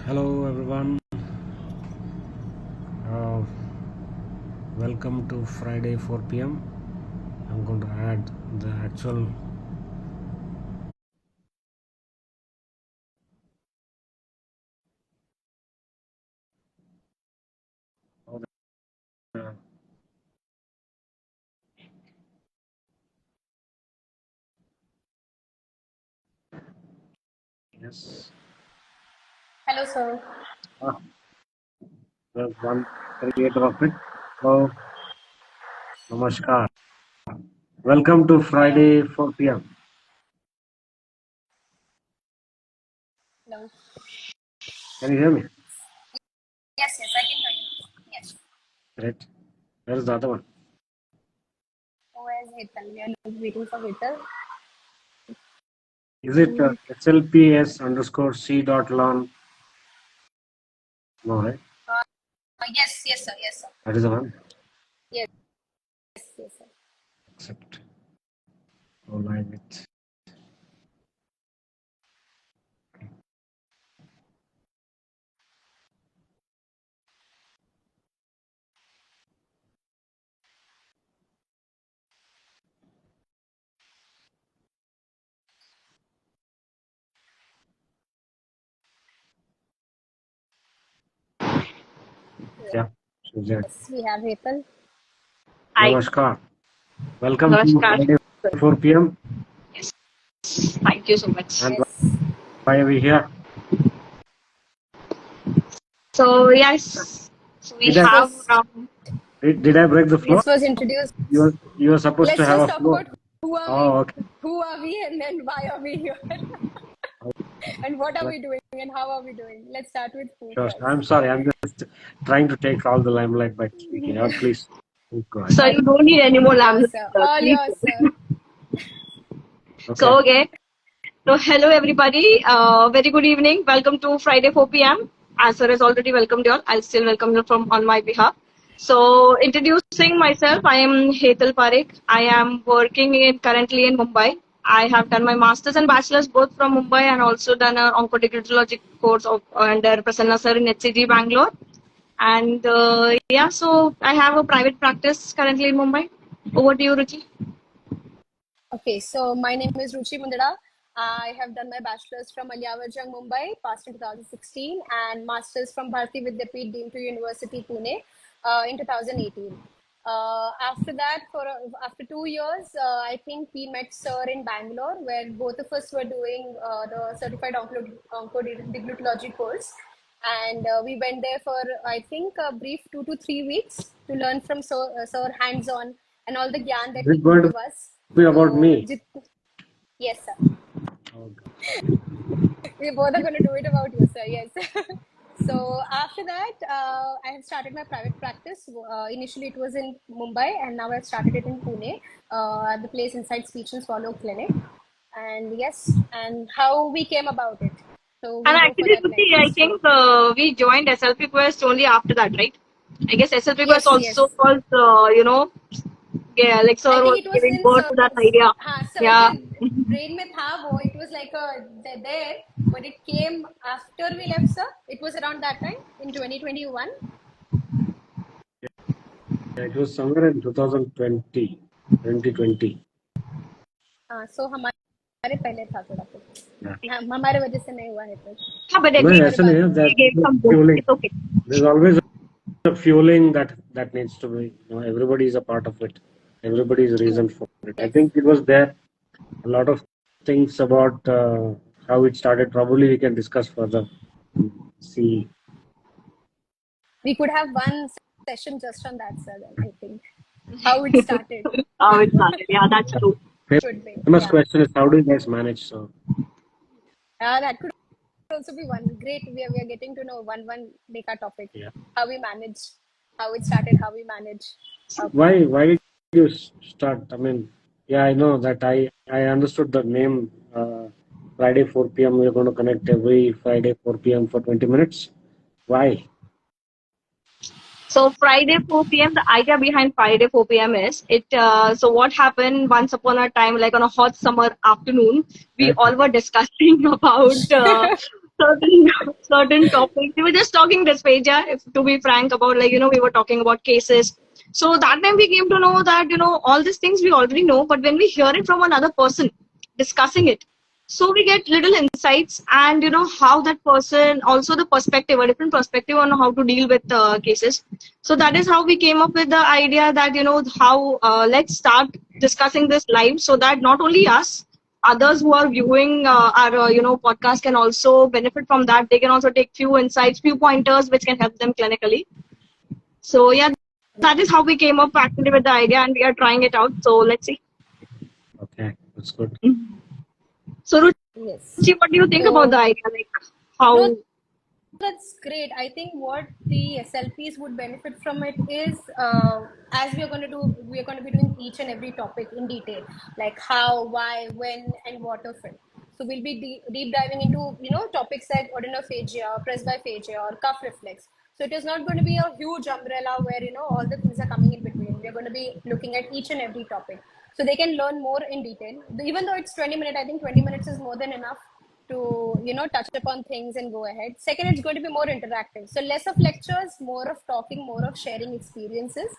Hello everyone. Uh, Welcome to Friday 4 p.m. I'm going to add the actual. Oh, yes. Hello, sir. Ah, there's one creator of it. So, namaskar. Welcome to Hello. Friday 4 p.m. Hello. Can you hear me? Yes, I can hear you. Yes. Great. Where is the other one? Where's Hetal? We are waiting for Hetal. Is it SLPS underscore C dot learn? No, right? Yes, sir. Yes, sir. That is the one. Yes, sir. Accept. Go live it. Yeah. She's there. Yes, we have Hetal. Hi. Namaskar. Welcome to Namaskar. Friday 4 p.m. Yes. Thank you so much. And Yes. why are we here? So yes, so we Did I This have was did I break the floor? this was introduced. You were supposed to Let's have just a talk floor. about who are we, Oh, okay. and then why are we here, and what are Right. we doing, and how are we doing. Let's start with who Sure. I'm first. sorry. I'm just trying to take all the limelight by speaking out. Please go ahead. so All you don't need any more yours, lamb. sir. All Please. yours, sir. Okay. So okay. So hello everybody. Very good evening. Welcome to Friday 4 p.m. As sir has already welcomed you all, I'll still welcome you from on my behalf. So introducing myself, I am Hetal Parekh. I am working currently in Mumbai. I have done my masters and bachelors both from Mumbai and also done an oncodietology course under Prasanna sir in HCG Bangalore. And yeah, so I have a private practice currently in Mumbai. Over to you, Ruchi. Okay, so my name is Ruchi Mundada. I have done my bachelor's from Aliyawarjang, Mumbai, passed in 2016, and master's from Bharati Vidyapeeth Deemed to University, Pune, in 2018. After that, after 2 years, I think we met Sir in Bangalore, where both of us were doing the certified oncodiglutology course, and we went there for I think a brief 2 to 3 weeks to learn from Sir hands-on and all the gyan that Is he it could going to give us. be about So, me? yes, sir. Okay. We both are going to do it about you, sir. Yes. So after that, I have started my private practice. Initially, it was in Mumbai, and now I've started it in Pune, at the place inside Speech and Swallow Clinic. And yes, and how we came about it. So And we'll go for actually, that Ruchi, I next. think we joined SLP Quest only after that, right? I guess SLP Quest Yes, yes. also was, yeah, like I sir think was it was giving in birth to that idea. Sir Yeah. के brain में था वो. It was like there, but it came after we left, sir. It was around that time in 2021. Yeah, it was somewhere in 2020. 2020. So हमारे पहले था थोड़ा Yeah. हमारे वजह से नहीं हुआ है तो Yeah, but at No, least हमारे actually, बाद yeah, में. we that gave some boost. fueling. It's okay. There's always a fueling that needs to be. Everybody is a part of it. Everybody is a reason for it. I Yes, think it was there. A lot of things about how it started. Probably we can discuss further. See. we could have one session just on that, sir. Then I think how it started How it started. Yeah, that's Yeah. true. should be, Famous yeah. question is how do you guys manage? So That could also be one great. We are getting to know one Deka topic. yeah. How we manage, how it started, how we manage. Okay. Why did you start? I mean, yeah, I know that I understood the name. Friday 4 p.m. We're going to connect every Friday 4 p.m. for 20 minutes. Why? So Friday 4 p.m. The idea behind Friday 4 p.m. is it. So what happened once upon a time, like on a hot summer afternoon, we Okay. all were discussing about certain certain topics. We were just talking this page, yeah, if, to be frank, about like, we were talking about cases. So that time we came to know that, all these things we already know, but when we hear it from another person discussing it, so we get little insights, and how that person, also the perspective, a different perspective on how to deal with cases. So that is how we came up with the idea that, how let's start discussing this live, so that not only us, others who are viewing our podcast can also benefit from that. They can also take few insights, few pointers which can help them clinically. So yeah, that is how we came up actually with the idea, and we are trying it out. So let's see. Okay, that's good. So Yes. Ruchi, what do you think about the idea? Like how? No, that's great. I think what the SLPs would benefit from it is, as we are going to do, we are going to be doing each and every topic in detail, like how, why, when, and what of it. So we'll be deep diving into, topics like odonophagia, presbyphagia, or cuff reflex. So it is not going to be a huge umbrella where, all the things are coming in between. We're going to be looking at each and every topic. So they can learn more in detail. Even though it's 20 minutes, I think 20 minutes is more than enough to touch upon things and go ahead. Second, it's going to be more interactive, so less of lectures, more of talking, more of sharing experiences,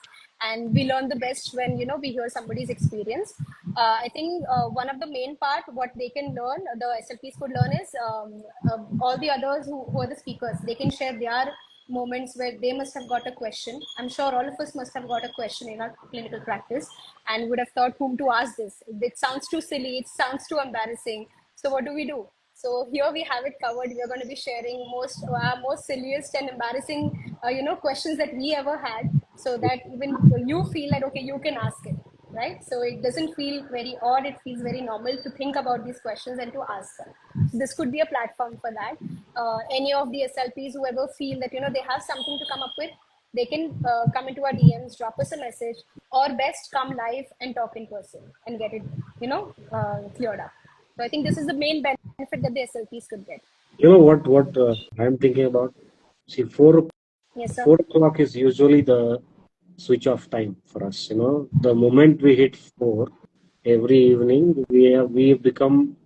and we learn the best when we hear somebody's experience. I think one of the main part what they can learn, the SLPs could learn, is all the others who are the speakers, they can share their moments where they must have got a question. I'm sure all of us must have got a question in our clinical practice and would have thought whom to ask this. It sounds too silly, it sounds too embarrassing, so what do? So here we have it covered. We are going to be sharing most silliest and embarrassing, questions that we ever had, so that even you feel like, okay, you can ask it, right? So it doesn't feel very odd. It feels very normal to think about these questions and to ask them. So this could be a platform for that. Any of the SLPs who ever feel that, they have something to come up with, they can come into our DMs, drop us a message, or best come live and talk in person and get it, cleared up. So I think this is the main benefit that the SLPs could get. You know what I'm thinking about? See, Yes, sir. 4 o'clock is usually the switch off time for us. The moment we hit 4 every evening, we become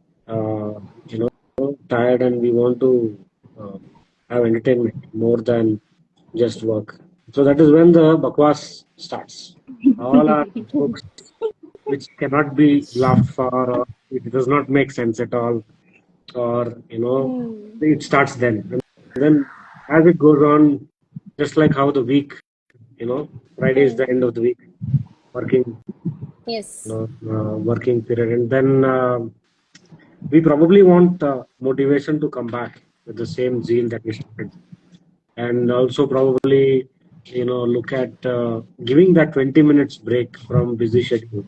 tired, and we want to have entertainment more than just work. So that is when the bakwas starts. All our jokes, which cannot be laughed for, or it does not make sense at all, or it starts then. And then as it goes on, just like how the week, Friday is the end of the week, working Yes. working period, and then we probably want motivation to come back with the same zeal that we started, and also probably look at giving that 20 minutes break from busy schedule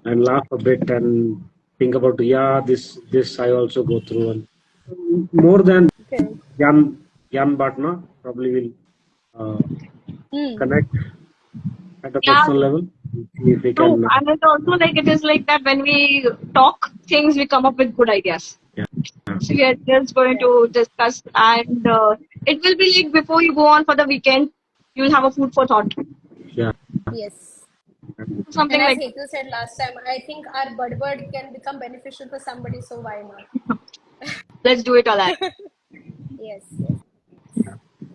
and laugh a bit and think about, this I also go through, and more than Okay. Jan Bhatna probably will connect at a Yeah, personal level, see if we true. can. And it's also like, it is like that when we talk things, we come up with good ideas. Yeah. So we are just going to discuss, and it will be like before you go on for the weekend, you will have a food for thought. Yeah. Yes. Something And as like Hetu said last time, I think our Budbud can become beneficial for somebody, so why not? let's do it all that. Yes.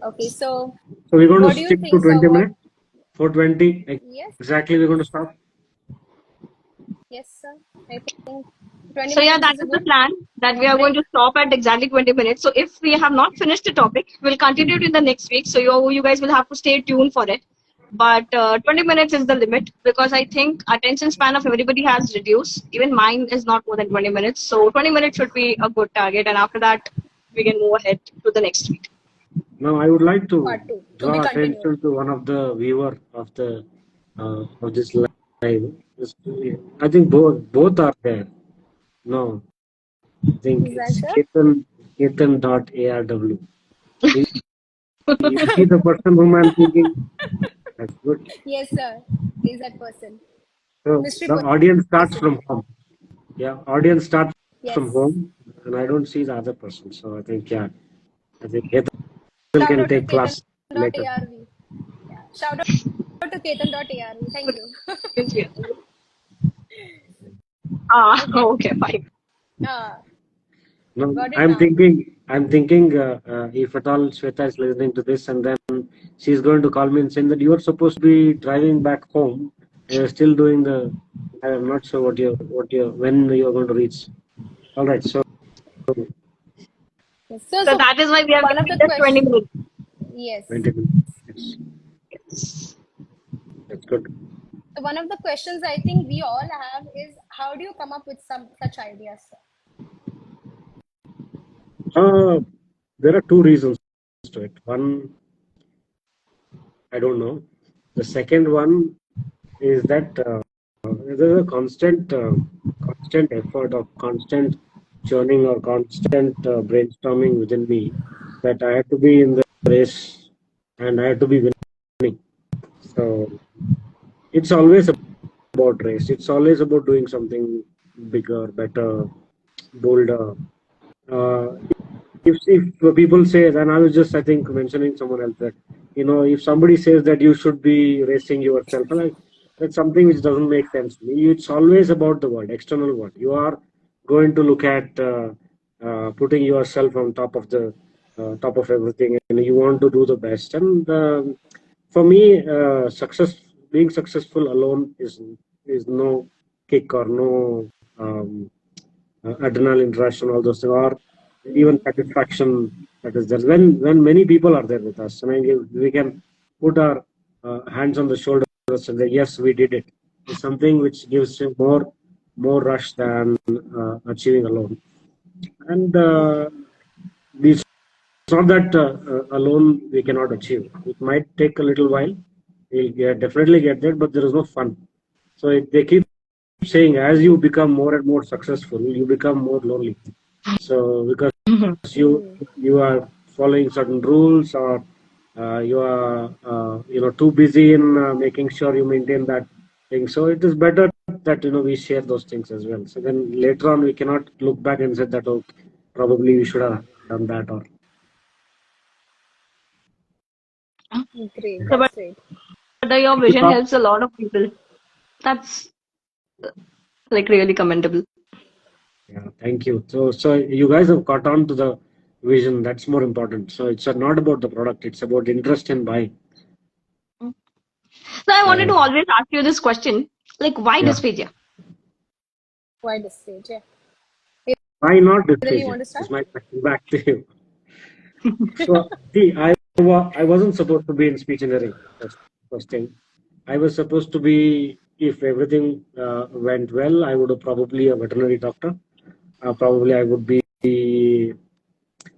Okay, so So we're going what to do you stick to think, sir? 20 minutes. 4:20 Yes, exactly. We're going to stop. yes, sir. I think 20 So yeah, minutes that is a is the good plan, that we are going break. to stop at exactly 20 minutes. So if we have not finished the topic, we'll continue it in the next week. So you guys will have to stay tuned for it. But 20 minutes is the limit, because I think attention span of everybody has reduced. Even mine is not more than 20 minutes. So 20 minutes should be a good target. And after that, we can move ahead to the next week. Now I would like to Part 2 to be draw continued. attention to one of the viewer of this live. I think both are there. No, I think Is that it's sir? Ketan.arw. Is he the person whom I'm thinking? That's good. Yes, sir. He's that person. So Mystery the audience starts person. from home. Yeah, audience starts from Yes. home, and I don't see the other person. So I think Ketan Shout can out to take class later. Ketan.arv. Yeah. Shout out to Ketan.arv. Thank you. Okay, fine. No, Got it I'm now. thinking, if at all Shweta is listening to this, and then she's going to call me and saying that you are supposed to be driving back home, and you're still doing the. I'm not sure when you're going to reach. All right, so Yes. So that is why we are One of giving the just 20 questions, minutes. yes. 20 minutes. Yes, that's good. So one of the questions I think we all have is how do you come up with some such ideas, sir? There are two reasons to it. One, I don't know. The second one is that there's a constant effort or constant churning or constant brainstorming within me that I had to be in the race and I had to be winning. So it's always about race. It's always about doing something bigger, better, bolder. Uh, if people say, then I was just I think mentioning someone else that if somebody says that you should be racing yourself, like that's something which doesn't make sense to me. It's always about the world, external world. You are going to look at putting yourself on top of everything, and you want to do the best. And for me, being successful alone is no kick or no adrenaline rush and all those things, or even satisfaction that is there. When many people are there with us, and we can put our hands on the shoulders and say, yes, we did it. It's something which gives you more rush than achieving alone. And it's not that alone we cannot achieve. It might take a little while. Definitely get there, but there is no fun. So they keep saying as you become more and more successful, you become more lonely. So because you are following certain rules, or you are too busy in making sure you maintain that thing. So it is better that we share those things as well. So then later on we cannot look back and say that, oh, probably we should have done that, or Great, So, that's great. but your if you vision talk. helps a lot of people. That's like really commendable. Yeah, thank you. So you guys have caught on to the vision. That's more important. So it's not about the product. It's about interest in buying. So I wanted to So always ask you this question, like why yeah, dysphagia? Why this stage? Yeah. why not Either you dysphagia? want to start? Is my question back to you. So see, I wasn't supposed to be in speech engineering. First thing, I was supposed to be, if everything went well, I would have probably a veterinary doctor. Probably I would be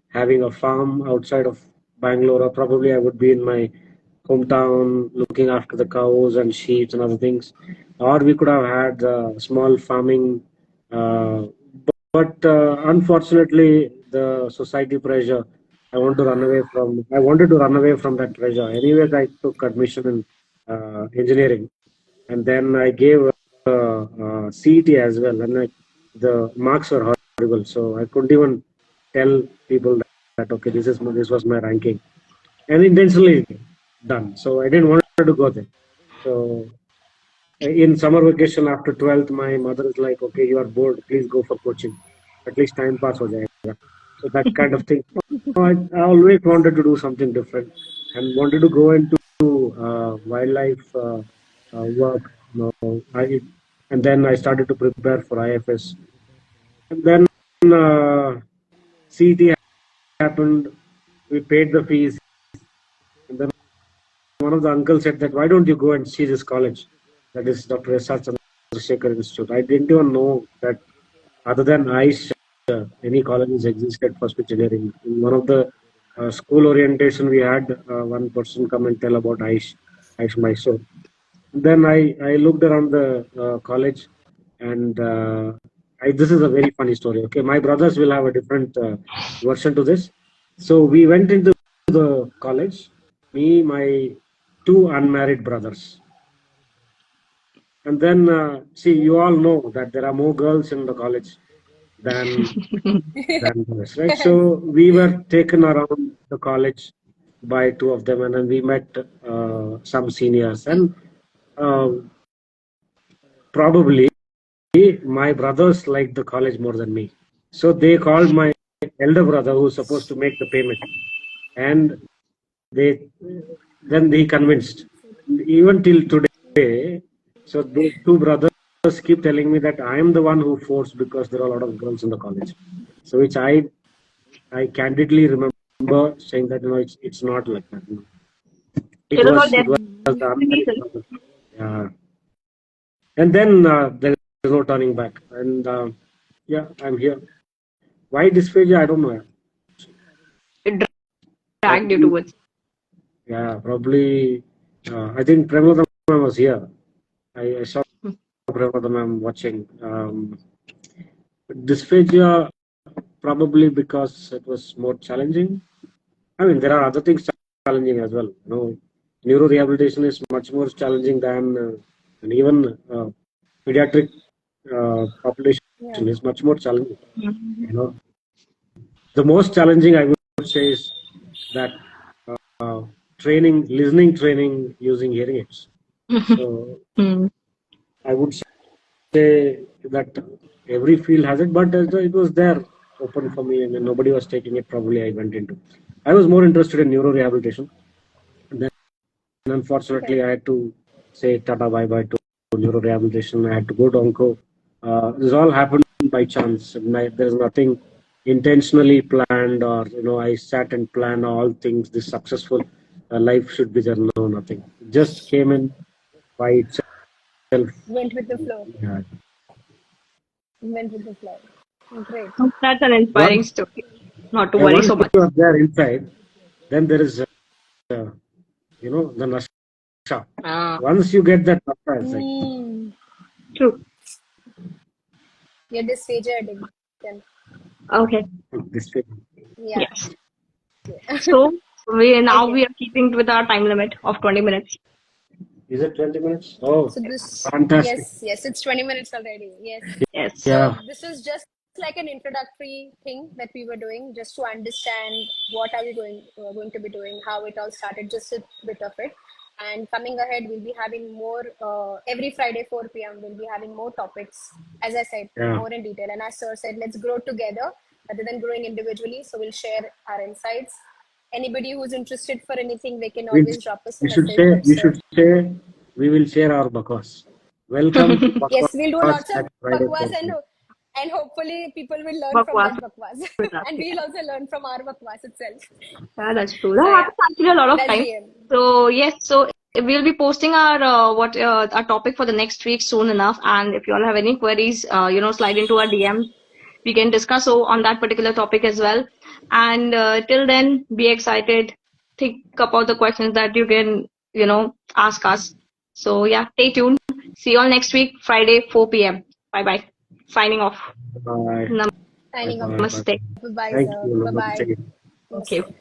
having a farm outside of Bangalore, or probably I would be in my hometown looking after the cows and sheep and other things. Or we could have had small farming. Uh, but unfortunately, the society pressure, I wanted to run away from that pressure. Anyways, I took admission in engineering, and then I gave CET as well, and the marks were horrible, so I couldn't even tell people that okay, this was my ranking, and intentionally done. So I didn't want to go there. So in summer vacation after 12th, my mother is like, okay, you are bored, please go for coaching. At least time pass ho jayega. So that kind of thing. So I always wanted to do something different and wanted to go into wildlife work. And then I started to prepare for IFS. And then CET happened. We paid the fees. And then one of the uncles said that, why don't you go and see this college? That is Dr. S.R. Chandrasekhar Institute. I didn't even know that other than Aish, any colleges existed for speech engineering. In one of the school orientation, we had one person come and tell about Aish Mysore. Then I looked around the college, and this is a very funny story. Okay, my brothers will have a different version to this. So we went into the college, me, my two unmarried brothers. And then, see, you all know that there are more girls in the college than boys, right? So we were taken around the college by two of them, and then we met some seniors, and uh, probably my brothers liked the college more than me. So they called my elder brother who's supposed to make the payment, and they then he convinced. Even till today, so those two brothers keep telling me that I am the one who forced because there are a lot of girls in the college. So which I candidly remember saying that it's not like that. It was all It was the unmarried reason. brother. Yeah. And then there is no turning back. And yeah, I'm here. Why dysphagia? I don't know. It dragged you Probably, towards. yeah, probably. I think Premlata ma'am was here. I saw Premlata ma'am watching. Dysphagia, probably because it was more challenging. I mean, there are other things challenging as well. Neurorehabilitation is much more challenging than, and even pediatric population Yeah. is much more challenging. Mhm. You know, the most challenging I would say is that listening training using hearing aids. So Hmm. I would say that every field has it, but it was there open for me, and nobody was taking it. Probably I went into. I was more interested in neurorehabilitation. Then Okay. unfortunately, I had to say tata bye bye to neurorehabilitation. I had to go to onco. This all happened by chance. There's nothing intentionally planned, or I sat and planned all things. This successful life should be there. No, nothing. It just came in by itself. Went with the flow. Yeah. Went with the flow. Great. That's an inspiring Once, story. Not to yeah, worry once so much. you are there inside, then there is, the nasha. Ah, Once you get that nasha, it's like Mm. true. Your dysphagia addiction. Okay. this way. Yeah. Yes. So Okay. we are keeping with our time limit of 20 minutes. Is it 20 minutes? Oh, So this, fantastic. yes, it's 20 minutes already. Yes. Yes. So Yeah. this is just like an introductory thing that we were doing just to understand what are we going to be doing, how it all started, just a bit of it. And coming ahead, we'll be having more every Friday 4 p.m. We'll be having more topics, as I said, Yeah. more in detail. And as Sir said, let's grow together rather than growing individually. So we'll share our insights. Anybody who's interested for anything, they can We, always drop us a we should message. say But we Sir, should say we will share our bakwas. Welcome to yes, we'll do bakwas lots of at Friday bakwas 4 p.m. and hopefully people will learn from Bakwas that bakwas. with us. And Yeah. we'll also learn from our bakwas itself. Yeah, that's true. So That yeah, happens actually a lot of that's time. the aim. So yes, so we'll be posting our our topic for the next week soon enough. And if you all have any queries, slide into our DM. We can discuss on that particular topic as well. And till then, be excited. Think about the questions that you can ask us. So yeah, stay tuned. See you all next week, Friday, 4 p.m. Bye bye. Signing off. Bye. Bye. Signing off. Bye. Bye. Namaste. Bye bye, Thank sir. you. Bye bye. Namaste. Okay. Namaste.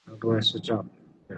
How do I switch off? Yeah.